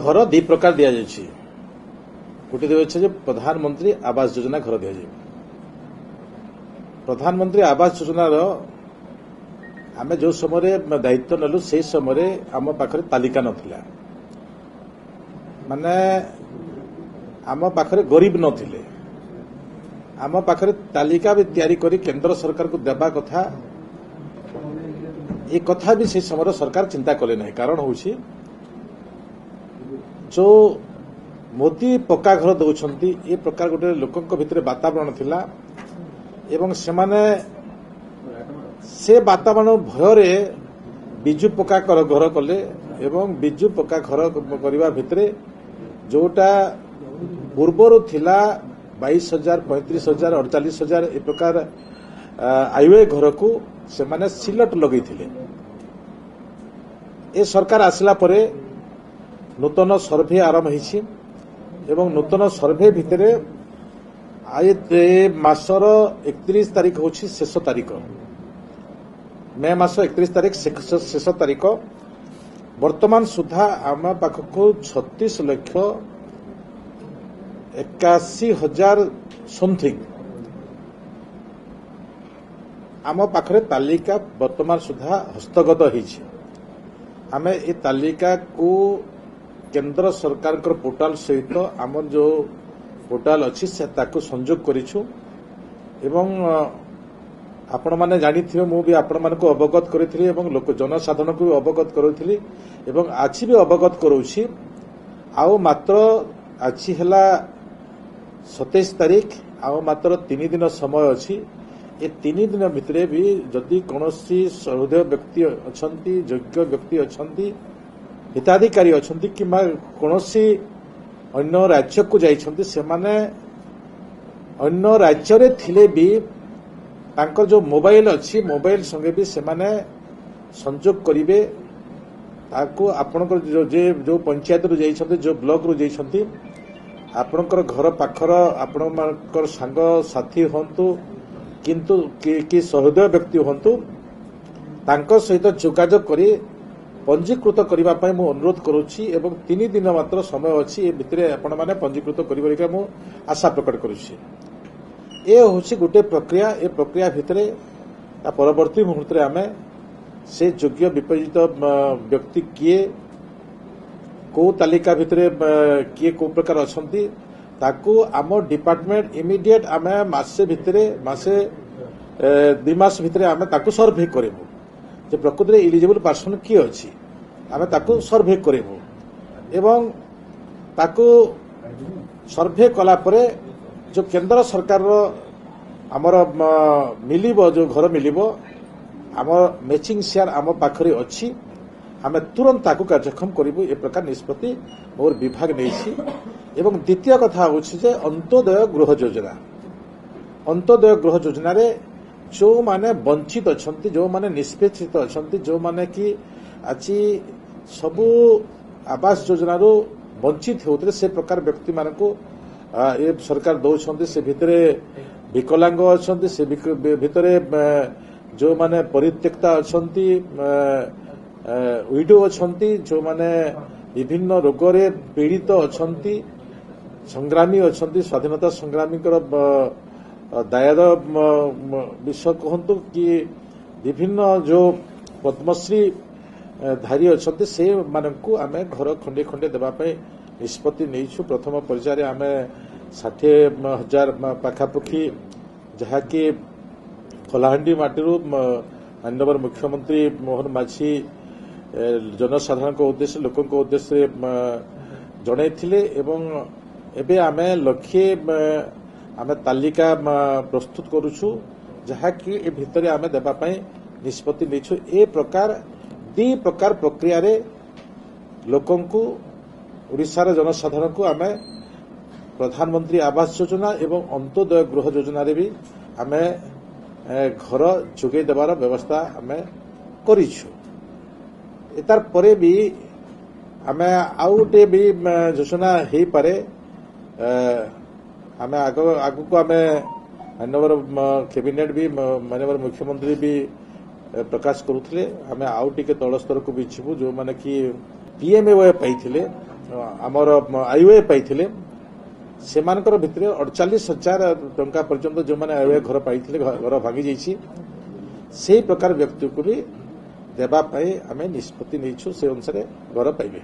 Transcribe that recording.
घर दी प्रकार दि जाइए गोटे दिए प्रधानमंत्री आवास योजना घर दि जाए प्रधानमंत्री आवास योजना आम जो समय दायित्व नेलु से समय आम पाखे तालिका नथिला माने आम पाखे गरीब नथिले आम पाखे तालिका भी तैयारी करी केंद्र सरकार को देवा कथा ये कथा भी से समय सरकार चिंता कले ना कारण हूँ जो मोदी पक्का घर दौरान ये प्रकार गोटे लोकों भितर वातावरण थिला एवं से वातावरण भୟରେ बिजु पक्का घर कले एवं बिजु पक्का घर करने भितर जोटा पूर्वर थिला 22,000 35,000 48,000 ए प्रकार आयु घर को से माने सिलट लगे थिले ए सरकार आसला परे नूतन सर्भे आरंभ होइछि एवं नूतन सर्भे भितर मासर 31 तारीख होछि शेष तारीख मे मास 31 तारीख शेष तारीख वर्तमान सुधा आम पाखक 36,81,000 समथिंग आम पाखरे तालिका वर्तमान सुधा हस्तगत होइछि आमे ए तालिका को केंद्र सरकार पोर्टाल सहित आम जो पोर्टाल अच्छी से ताको संयोग करिछु एवं आपण माने जानी थिबे मु भी आपण मान को अवगत करिथिली एवं लोक जनसाधारण को अवगत करूथिली एवं आछि भी अवगत करूछि आउ मात्र आछि हला 27 तारीख आउ मात्र 3 दिन समय अछि ए 3 दिन भितरे भी जदि कोनोसी सहृदय व्यक्ति अछंती योग्य व्यक्ति अछंती हिताधिकारी अछंती कि कोनोसी अन्य राज्य को जाइछंती से माने अन्य राज्य रे थिले भी तांकर जो मोबाइल अच्छी मोबाइल संगे भी से माने संयोग करिवे ताको आपनकर जो पंचायत रु जाइछंती जो ब्लॉक रु जाइछंती आपनकर घर पाखर आपनकर संग साथी होंतु किंतु कि सहृदय व्यक्ति होंतु तांकर सहित जोगाजोग करी पंजीकृत करबा पय मु अनुरोध करूछि एवं 3 दिन मात्र समय अछि ए भितरे आपण माने पंजीकृत करिबा मु आशा प्रकट करूछि ए होछि गोटे प्रक्रिया ए प्रक्रिया भितरे परवर्ती मुहूर्त रे आमे से योग्य विपजित व्यक्ति किए को तालिका भितरे किए को प्रकार अछंती ताकू आम डिपार्टमेंट इमिडिएट आमे मासे भितरे मासे 2 मास भितरे आमे ताकू सर्वे करेबु जे प्रकृति रे एलिजिबल पर्सन किए अछि आमे ताकू सर्वे करेबु एवं ताकू सर्वे कला परे जो केंद्र सरकार आमर मिलिबो जो घर मिलिबो आम मैचिंग शेयर आम पाखरे अछि आमे तुरंत ताकू कार्यक्रम करिबु ए प्रकार निष्पत्ति मोर विभाग नेछि एवं द्वितीय कथा होछि जे अंत्योदय गृह योजना रे जो माने वंचित अछंती जो माने निष्पेक्षित अछंती जो माने कि आछि सबु आवास योजना रो वंचित होतरे से प्रकार व्यक्ति मान को ए सरकार दौरान से भितरे विकलांग अछंती से भितरे जो माने परित्यक्ता अछंती विडो अछंती जो माने विभिन्न रोग रे पीड़ित अछंती संग्रामी अछंती स्वाधीनता संग्रामी दायर विषय कहतु कि विभिन्न जो पद्मश्री धारी अछंती से मानकु आमे घर खंडे खंडे देबा पे निष्पत्ति नैछु प्रथम पर्याय आमे 60,000 पाखापाखि जहाँकि कलाहांडी माटीरू माननीय मुख्यमंत्री मोहन माझी जनसाधारण उद्देश्य लोकों उद्देश्य जनइथिले एवं एबे आमे लक्ष्य आमे तालिका प्रस्तुत करूछु जहाँकि ए भितरे आमे देबा पई निष्पत्ति नैछु ए प्रकार 2 प्रकार प्रक्रिया रे लोकों को ओडिशार जनसाधारण को आमे प्रधानमंत्री आवास योजना एवं अंत्योदय गृह योजना रे भी आमे घर जोगे देवार व्यवस्था आमे करिछु एतार परे भी आमे आउटे भी योजना हे पारे आमे आगु को आमे माननीय कैबिनेट भी माननीय मुख्यमंत्री भी प्रकाश करुले आमे आउ टिके तल स्तर को भी जीवु जो माने कि पीएमए पाइथिले आमर आईओए पाइथिले सेमानकर भितरे 48,000 टंका पर्यंत जो मैंने आईओए घर पाइथिले घर भांगी जाइछि से प्रकार व्यक्ति को भी देबा पाई आमे निष्पत्ति नैछु से अनुसार घर पाइबे।